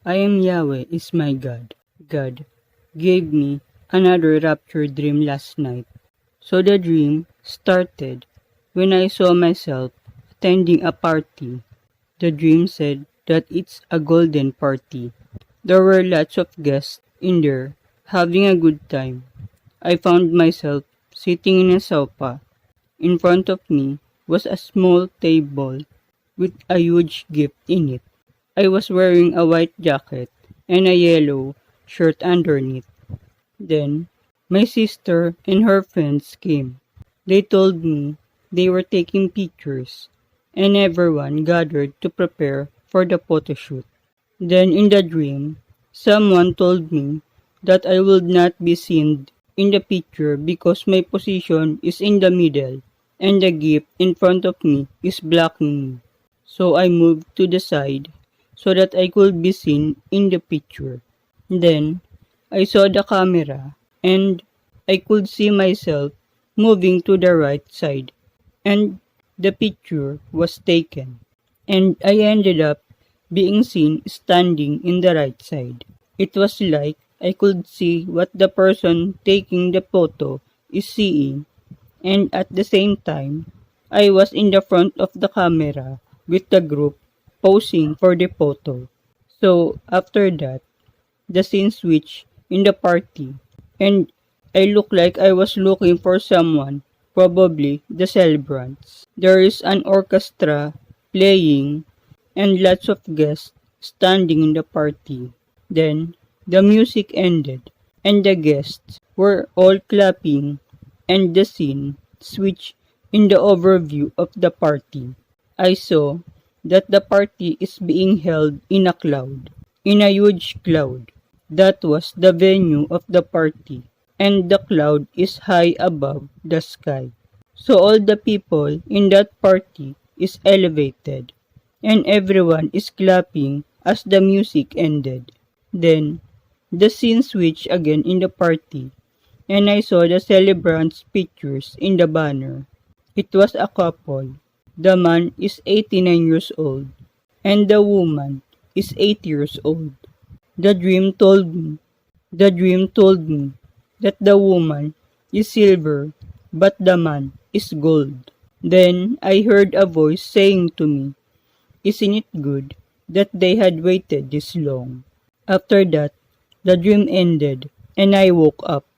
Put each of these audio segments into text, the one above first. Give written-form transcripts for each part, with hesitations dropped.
I am Yahweh is my God. God gave me another rapture dream last night. So the dream started when I saw myself attending a party. The dream said that it's a golden party. There were lots of guests in there having a good time. I found myself sitting in a sofa. In front of me was a small table with a huge gift in it. I was wearing a white jacket and a yellow shirt underneath. Then, my sister and her friends came. They told me they were taking pictures, and everyone gathered to prepare for the photo shoot. Then, in the dream, someone told me that I would not be seen in the picture because my position is in the middle, and the gift in front of me is blocking me. So I moved to the side so that I could be seen in the picture. Then, I saw the camera and I could see myself moving to the right side and the picture was taken and I ended up being seen standing in the right side. It was like I could see what the person taking the photo is seeing and at the same time I was in the front of the camera with the group posing for the photo. So after that, the scene switched in the party, and I looked like I was looking for someone, probably the celebrants. There is an orchestra playing and lots of guests standing in the party. Then the music ended, and the guests were all clapping, and the scene switched in the overview of the party. I saw that the party is being held in a cloud, in a huge cloud. That was the venue of the party, and the cloud is high above the sky. So all the people in that party is elevated, and everyone is clapping as the music ended. Then, the scene switched again in the party, and I saw the celebrants' pictures in the banner. It was a couple. The man is 89 years old, and the woman is 8 years old. The dream told me, the dream told me that the woman is silver, but the man is gold. Then I heard a voice saying to me, "Isn't it good that they had waited this long?" After that, the dream ended, and I woke up.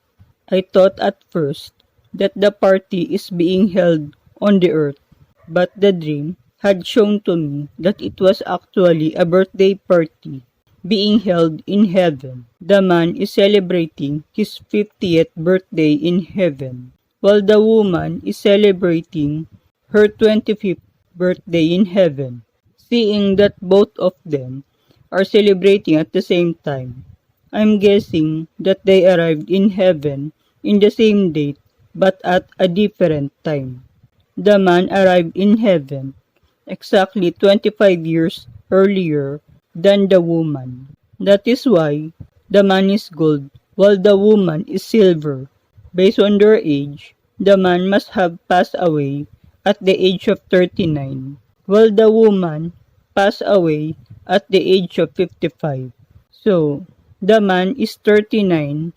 I thought at first that the party is being held on the earth, but the dream had shown to me that it was actually a birthday party being held in heaven. The man is celebrating his 50th birthday in heaven, while the woman is celebrating her 25th birthday in heaven. Seeing that both of them are celebrating at the same time, I'm guessing that they arrived in heaven in the same date but at a different time. The man arrived in heaven exactly 25 years earlier than the woman. That is why the man is gold while the woman is silver. Based on their age, the man must have passed away at the age of 39, while the woman passed away at the age of 55. So, the man is 39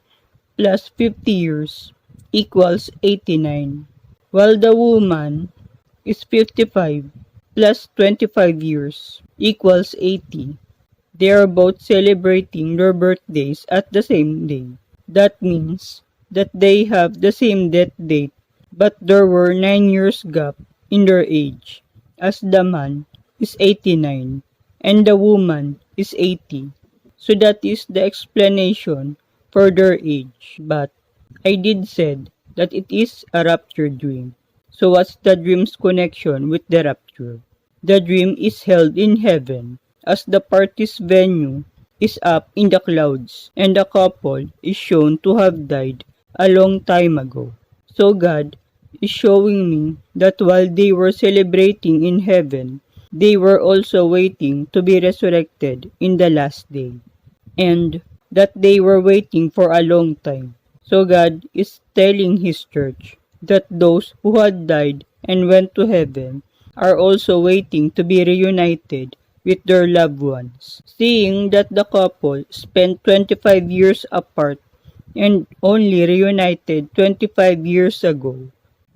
plus 50 years equals 89, while the woman is 55 plus 25 years equals 80. They are both celebrating their birthdays at the same day. That means that they have the same death date, but there were 9 years gap in their age, as the man is 89 and the woman is 80. So that is the explanation for their age. But I did said that it is a rapture dream. So what's the dream's connection with the rapture? The dream is held in heaven as the party's venue is up in the clouds and the couple is shown to have died a long time ago. So God is showing me that while they were celebrating in heaven, they were also waiting to be resurrected in the last day, and that they were waiting for a long time. So God is telling His church that those who had died and went to heaven are also waiting to be reunited with their loved ones. Seeing that the couple spent 25 years apart and only reunited 25 years ago,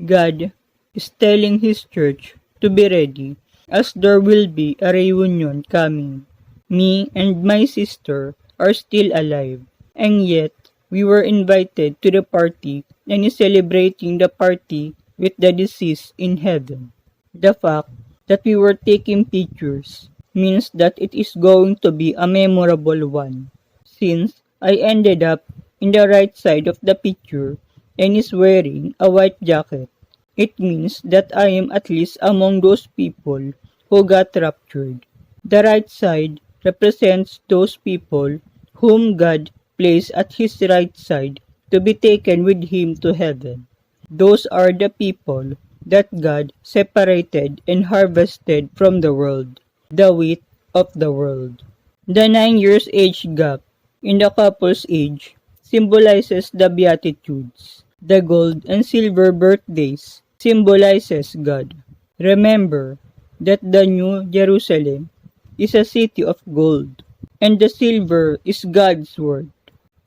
God is telling His church to be ready as there will be a reunion coming. Me and my sister are still alive, and yet we were invited to the party and is celebrating the party with the deceased in heaven. The fact that we were taking pictures means that it is going to be a memorable one, since I ended up in the right side of the picture and is wearing a white jacket. It means that I am at least among those people who got raptured. The right side represents those people whom God placed at His right side to be taken with Him to heaven. Those are the people that God separated and harvested from the world, the wheat of the world. The 9 years age gap in the couple's age symbolizes the Beatitudes. The gold and silver birthdays symbolizes God. Remember that the New Jerusalem is a city of gold, and the silver is God's word.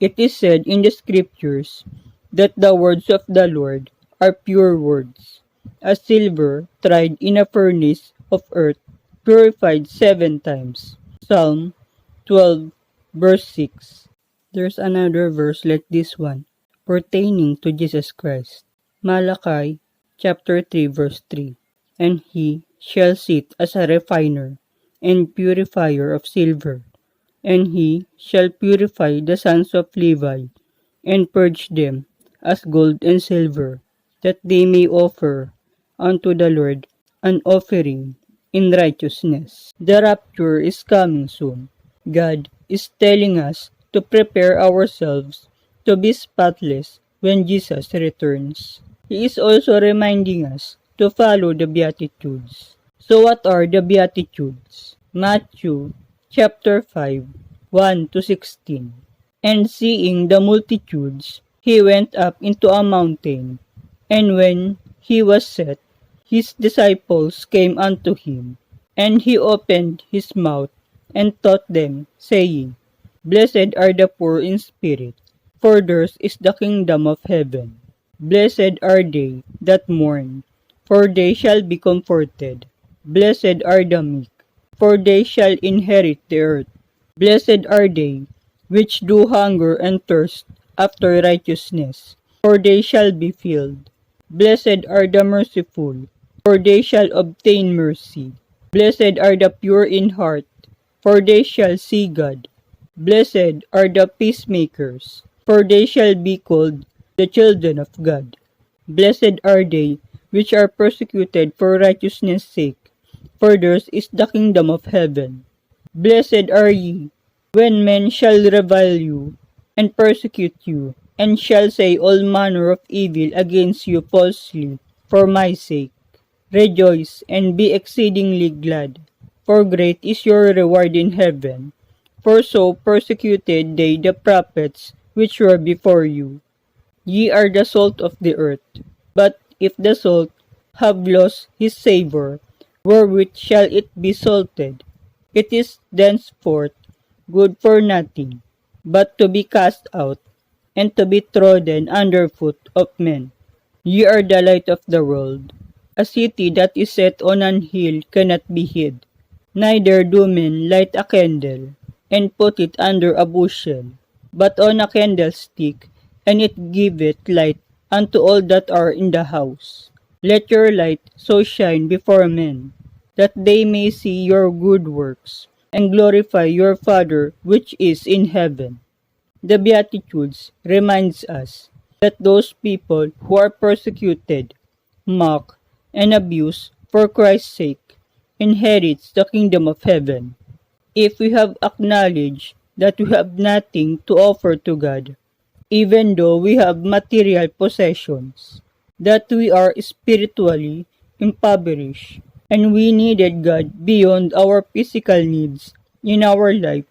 It is said in the scriptures that the words of the Lord are pure words, as silver tried in a furnace of earth, purified 7 times. Psalm 12 verse 6. There's another verse like this one, pertaining to Jesus Christ. Malachi chapter 3 verse 3. And He shall sit as a refiner and purifier of silver, and He shall purify the sons of Levi, and purge them as gold and silver, that they may offer unto the Lord an offering in righteousness. The rapture is coming soon. God is telling us to prepare ourselves to be spotless when Jesus returns. He is also reminding us to follow the Beatitudes. So what are the Beatitudes? Matthew chapter 5, 1 to 16. And seeing the multitudes, He went up into a mountain. And when He was set, His disciples came unto Him. And He opened His mouth and taught them, saying, Blessed are the poor in spirit, for theirs is the kingdom of heaven. Blessed are they that mourn, for they shall be comforted. Blessed are the meek, for they shall inherit the earth. Blessed are they which do hunger and thirst after righteousness, for they shall be filled. Blessed are the merciful, for they shall obtain mercy. Blessed are the pure in heart, for they shall see God. Blessed are the peacemakers, for they shall be called the children of God. Blessed are they which are persecuted for righteousness' sake, for theirs is the kingdom of heaven. Blessed are ye, when men shall revile you, and persecute you, and shall say all manner of evil against you falsely, for my sake. Rejoice, and be exceedingly glad, for great is your reward in heaven. For so persecuted they the prophets which were before you. Ye are the salt of the earth. But if the salt have lost his savour, wherewith shall it be salted? It is thenceforth good for nothing, but to be cast out, and to be trodden under foot of men. Ye are the light of the world. A city that is set on an hill cannot be hid. Neither do men light a candle, and put it under a bushel, but on a candlestick, and it giveth light unto all that are in the house. Let your light so shine before men, that they may see your good works, and glorify your Father which is in heaven. The Beatitudes reminds us that those people who are persecuted, mocked, and abused for Christ's sake inherits the kingdom of heaven. If we have acknowledged that we have nothing to offer to God, even though we have material possessions, that we are spiritually impoverished, and we needed God beyond our physical needs in our life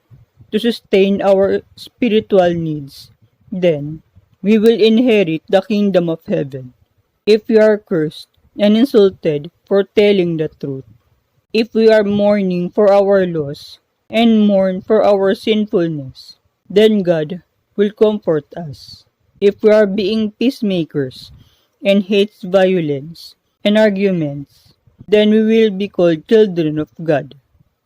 to sustain our spiritual needs, then we will inherit the kingdom of heaven. If we are cursed and insulted for telling the truth, If we are mourning for our loss and mourn for our sinfulness, then God will comfort us. If we are being peacemakers and hates violence and arguments, then we will be called children of God.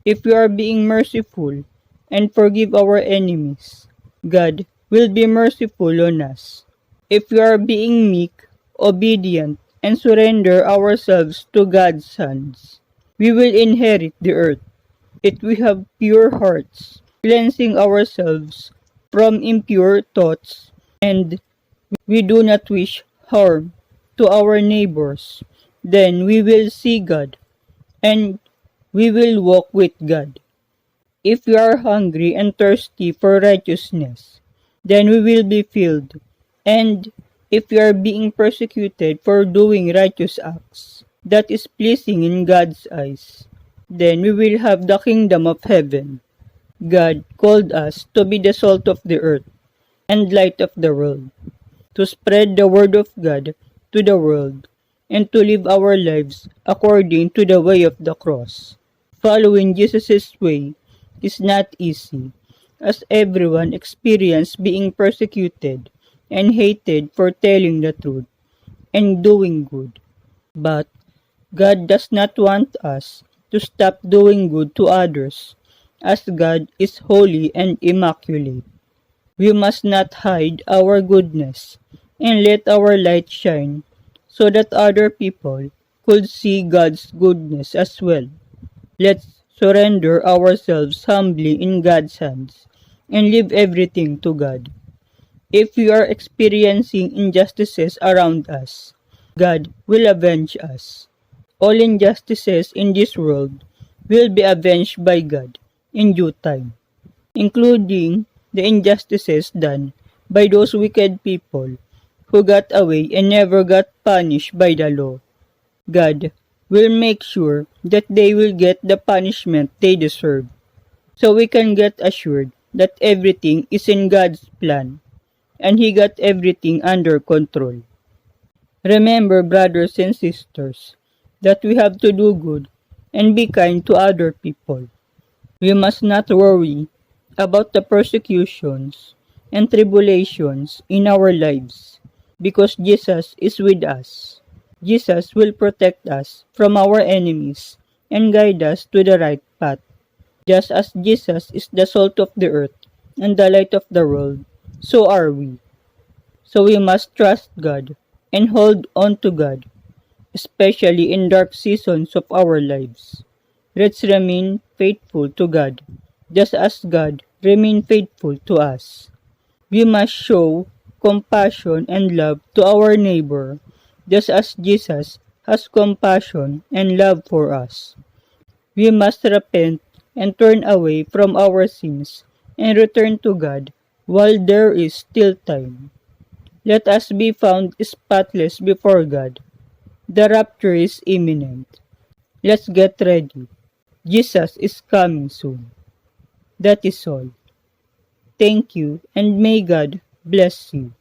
If we are being merciful and forgive our enemies, God will be merciful on us. If we are being meek, obedient, and surrender ourselves to God's hands, we will inherit the earth. If we have pure hearts, cleansing ourselves from impure thoughts, and we do not wish harm to our neighbors, then we will see God and we will walk with God. If we are hungry and thirsty for righteousness, then we will be filled. And if we are being persecuted for doing righteous acts that is pleasing in God's eyes, then we will have the kingdom of heaven. God called us to be the salt of the earth and light of the world, to spread the word of God to the world, and to live our lives according to the way of the cross. Following Jesus' way is not easy, as everyone experienced being persecuted and hated for telling the truth and doing good. But God does not want us to stop doing good to others, as God is holy and immaculate. We must not hide our goodness and let our light shine so that other people could see God's goodness as well. Let's surrender ourselves humbly in God's hands and leave everything to God. If we are experiencing injustices around us, God will avenge us. All injustices in this world will be avenged by God in due time, including the injustices done by those wicked people who got away and never got punished by the law. God will make sure that they will get the punishment they deserve, so we can get assured that everything is in God's plan and He got everything under control. Remember, brothers and sisters, that we have to do good and be kind to other people. We must not worry about the persecutions and tribulations in our lives, because Jesus is with us. Jesus will protect us from our enemies and guide us to the right path. Just as Jesus is the salt of the earth and the light of the world, so are we. So we must trust God and hold on to God, especially in dark seasons of our lives. Let's remain faithful to God, just as God remained faithful to us. We must show compassion and love to our neighbor, just as Jesus has compassion and love for us. We must repent and turn away from our sins and return to God while there is still time. Let us be found spotless before God. The rapture is imminent. Let's get ready. Jesus is coming soon. That is all. Thank you, and may God bless you.